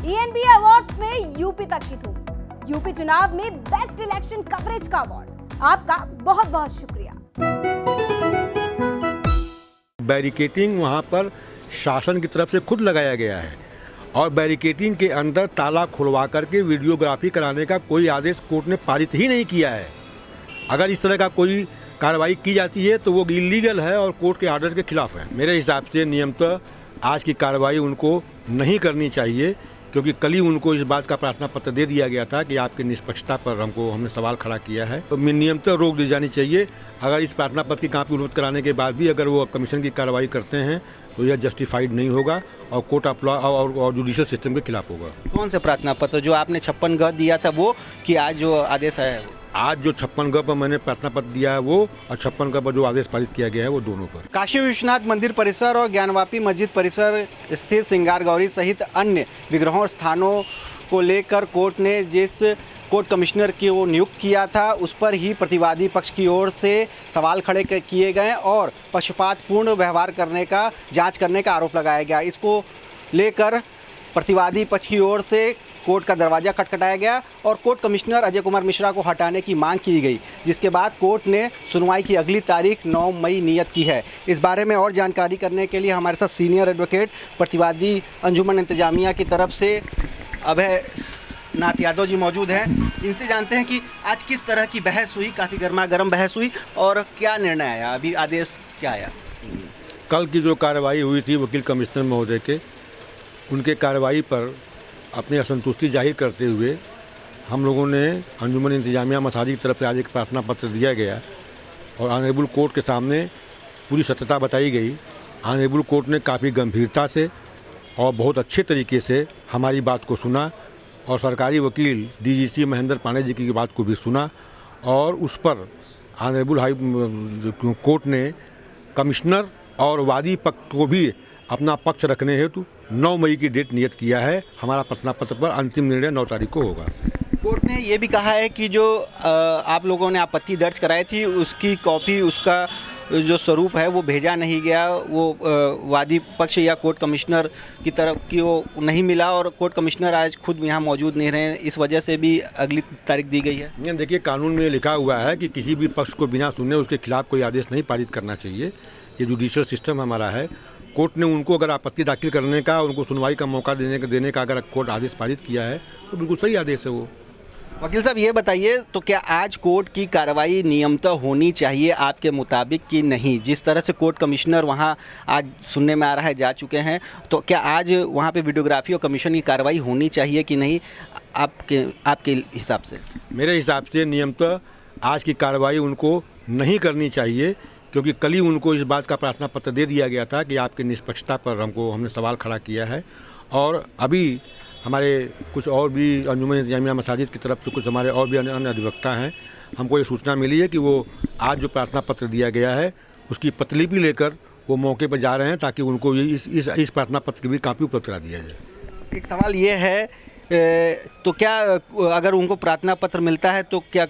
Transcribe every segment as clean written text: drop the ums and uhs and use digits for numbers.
ENB awards में UP तक की धूम। यूपी चुनाव में बेस्ट इलेक्शन कवरेज का अवार्ड। आपका बहुत बहुत शुक्रिया। बैरिकेटिंग वहाँ पर शासन की तरफ से खुद लगाया गया है और बैरिकेटिंग के अंदर ताला खुलवा करके वीडियोग्राफी कराने का कोई आदेश कोर्ट ने पारित ही नहीं किया है। अगर इस तरह का कोई कार्रवाई की जाती है तो वो इलीगल है और कोर्ट के आर्डर के खिलाफ है। मेरे हिसाब से नियमतः आज की कार्रवाई उनको नहीं करनी चाहिए, क्योंकि कल ही उनको इस बात का प्रार्थना पत्र दे दिया गया था कि आपकी निष्पक्षता पर हमने सवाल खड़ा किया है, तो नियमतः रोक दी जानी चाहिए। अगर इस प्रार्थना पत्र की कापी उपलब्ध कराने के बाद भी अगर वो कमीशन की कार्रवाई करते हैं तो यह जस्टिफाइड नहीं होगा और कोर्ट ऑफ लॉ और जुडिशियल सिस्टम के खिलाफ होगा। कौन से प्रार्थना पत्र जो आपने 56 ग दिया था वो, कि आज जो आदेश आया है? आज जो 56 ग पर मैंने प्रार्थना पत्र दिया है वो, और 56 ग पर जो आदेश पारित किया गया है वो दोनों पर। काशी विश्वनाथ मंदिर परिसर और ज्ञानवापी मस्जिद परिसर स्थित सिंगार गौरी सहित अन्य विग्रहों और स्थानों को लेकर कोर्ट ने जिस कोर्ट कमिश्नर को नियुक्त किया था उस पर ही प्रतिवादी पक्ष की ओर से सवाल खड़े किए गए और पक्षपातपूर्ण व्यवहार करने का जांच करने का आरोप लगाया गया। इसको लेकर प्रतिवादी पक्ष की ओर से कोर्ट का दरवाज़ा खटखटाया गया और कोर्ट कमिश्नर अजय कुमार मिश्रा को हटाने की मांग की गई, जिसके बाद कोर्ट ने सुनवाई की अगली तारीख 9 मई नियत की है। इस बारे में और जानकारी करने के लिए हमारे साथ सीनियर एडवोकेट प्रतिवादी अंजुमन इंतजामिया की तरफ से अभय नाथ यादव जी मौजूद हैं। इनसे जानते हैं कि आज किस तरह की बहस हुई, काफ़ी गर्मा गर्म बहस हुई और क्या निर्णय आया, अभी आदेश क्या आया? कल की जो कार्रवाई हुई थी वकील कमिश्नर महोदय के, उनके कार्रवाई पर अपनी असंतुष्टि जाहिर करते हुए हम लोगों ने अंजुमन इंतजामिया मसाजिद की तरफ से आज एक प्रार्थना पत्र दिया गया और ऑनरेबल कोर्ट के सामने पूरी सत्यता बताई गई। ऑनरेबल कोर्ट ने काफ़ी गंभीरता से और बहुत अच्छे तरीके से हमारी बात को सुना और सरकारी वकील DGC महेंद्र पांडे जी की बात को भी सुना और उस पर ऑनरेबल हाई कोर्ट ने कमिश्नर और वादी पक्ष को भी अपना पक्ष रखने हेतु 9 मई की डेट नियत किया है। हमारा प्रार्थना पत्र पर अंतिम निर्णय 9 तारीख को होगा। कोर्ट ने ये भी कहा है कि जो आप लोगों ने आपत्ति दर्ज कराई थी उसकी कॉपी, उसका जो स्वरूप है वो भेजा नहीं गया, वो वादी पक्ष या कोर्ट कमिश्नर की तरफ की वो नहीं मिला और कोर्ट कमिश्नर आज खुद यहाँ मौजूद नहीं रहे, इस वजह से भी अगली तारीख दी गई है। देखिए, कानून में लिखा हुआ है कि किसी भी पक्ष को बिना सुने उसके खिलाफ कोई आदेश नहीं पारित करना चाहिए। ये जुडिशियल सिस्टम हमारा है। कोर्ट ने उनको अगर आपत्ति दाखिल करने का, उनको सुनवाई का मौका देने का अगर कोर्ट आदेश पारित किया है तो बिल्कुल सही आदेश है वो। वकील साहब ये बताइए, तो क्या आज कोर्ट की कार्रवाई नियमतः होनी चाहिए आपके मुताबिक कि नहीं? जिस तरह से कोर्ट कमिश्नर वहाँ आज सुनने में आ रहा है जा चुके हैं, तो क्या आज वहाँ पे वीडियोग्राफी और कमीशन की कार्रवाई होनी चाहिए कि नहीं आपके हिसाब से? मेरे हिसाब से नियमतः आज की कार्रवाई उनको नहीं करनी चाहिए, क्योंकि कल ही उनको इस बात का प्रार्थना पत्र दे दिया गया था कि आपकी निष्पक्षता पर हमने सवाल खड़ा किया है। और अभी हमारे कुछ और भी अंजुमन इंतजामिया मसाजिद की तरफ से कुछ हमारे और भी अन्य अधिवक्ता हैं, हमको ये सूचना मिली है कि वो आज जो प्रार्थना पत्र दिया गया है उसकी प्रतिलिपि लेकर वो मौके पर जा रहे हैं ताकि उनको इस प्रार्थना पत्र की भी कापी उपलब्ध करा दिया जाए। एक सवाल ये है, तो क्या अगर उनको प्रार्थना पत्र मिलता है तो क्या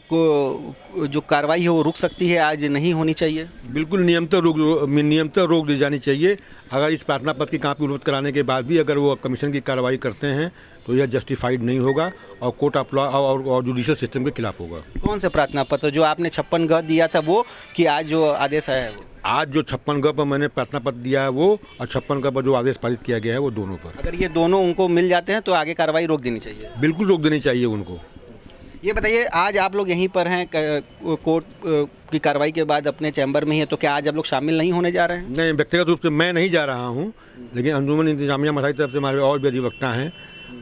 जो कार्रवाई है वो रुक सकती है, आज नहीं होनी चाहिए? बिल्कुल नियमतः रोक दी जानी चाहिए। अगर इस प्रार्थना पत्र की कापी उपलब्ध कराने के बाद भी अगर वो कमीशन की कार्रवाई करते हैं तो यह जस्टिफाइड नहीं होगा और कोर्ट ऑफ लॉ और जुडिशियल सिस्टम के खिलाफ होगा। कौन से प्रार्थना पत्र जो आपने 56 ग दिया था वो, कि आज जो आदेश आया है? आज जो 56 ग पर मैंने प्रार्थना पत्र दिया है वो, और 56 ग पर जो आदेश पारित किया गया है वो दोनों पर। अगर ये दोनों उनको मिल जाते हैं तो आगे कार्रवाई रोक देनी चाहिए? बिल्कुल रोक देनी चाहिए उनको। ये बताइए, आज आप लोग यहीं पर हैं कोर्ट की कार्रवाई के बाद अपने चैम्बर में ही है, तो क्या आज आप लोग शामिल नहीं होने जा रहे हैं? नहीं, व्यक्तिगत रूप से मैं नहीं जा रहा हूँ, लेकिन अंजुमन इंतजामिया मसाजिद की तरफ से हमारे और भी अधिवक्ता हैं,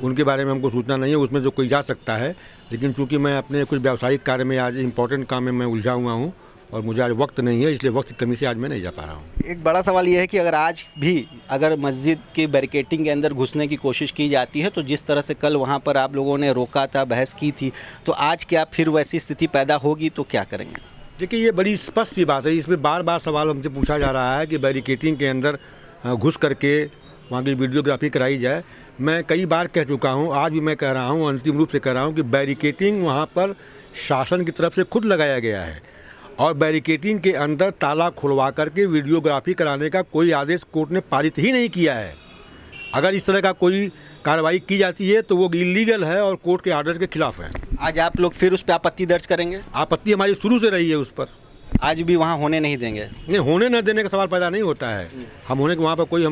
उनके बारे में हमको सूचना नहीं है, उसमें जो कोई जा सकता है। लेकिन चूँकि मैं अपने कुछ व्यावसायिक कार्य में आज इम्पोर्टेंट काम में मैं उलझा हुआ हूँ और मुझे आज वक्त नहीं है, इसलिए वक्त की कमी से आज मैं नहीं जा पा रहा हूँ। एक बड़ा सवाल यह है कि अगर आज भी अगर मस्जिद की बैरिकेटिंग के अंदर घुसने की कोशिश की जाती है तो जिस तरह से कल वहाँ पर आप लोगों ने रोका था, बहस की थी, तो आज क्या फिर वैसी स्थिति पैदा होगी तो क्या करेंगे? देखिए, ये बड़ी स्पष्ट सी बात है। इसमें बार बार सवाल हमसे पूछा जा रहा है कि बैरिकेटिंग के अंदर घुस करके वहाँ की वीडियोग्राफी कराई जाए। मैं कई बार कह चुका हूँ, आज भी मैं कह रहा हूँ, अंतिम रूप से कह रहा हूँ कि बैरिकेटिंग वहाँ पर शासन की तरफ से खुद लगाया गया है और बैरिकेटिंग के अंदर ताला खुलवा करके वीडियोग्राफी कराने का कोई आदेश कोर्ट ने पारित ही नहीं किया है। अगर इस तरह का कोई कार्रवाई की जाती है तो वो इलीगल है और कोर्ट के आर्डर के खिलाफ है। आज आप लोग फिर उस पर आपत्ति दर्ज करेंगे? आपत्ति हमारी शुरू से रही है उस पर। आज भी वहाँ होने नहीं देंगे? नहीं, होने न देने का सवाल पैदा नहीं होता है। हम होने के वहाँ पर कोई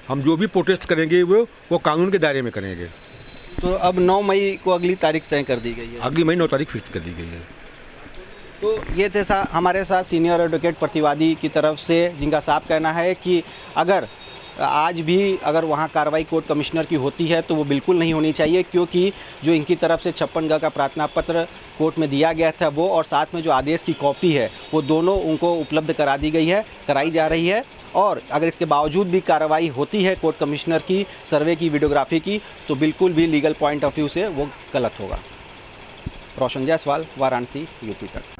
हम जो भी प्रोटेस्ट करेंगे वो कानून के दायरे में करेंगे। तो अब 9 मई को अगली तारीख तय कर दी गई है। अगली मई 9 तारीख फिक्स कर दी गई है। तो ये थे हमारे साथ सीनियर एडवोकेट प्रतिवादी की तरफ से, जिनका साफ कहना है कि अगर आज भी अगर वहाँ कार्रवाई कोर्ट कमिश्नर की होती है तो वो बिल्कुल नहीं होनी चाहिए, क्योंकि जो इनकी तरफ से 56 का प्रार्थना पत्र कोर्ट में दिया गया था वो और साथ में जो आदेश की कॉपी है वो दोनों उनको उपलब्ध कराई जा रही है। और अगर इसके बावजूद भी कार्रवाई होती है कोर्ट कमिश्नर की सर्वे की, वीडियोग्राफी की, तो बिल्कुल भी लीगल पॉइंट ऑफ व्यू से वो गलत होगा। रोशन जायसवाल, वाराणसी, यूपी तक।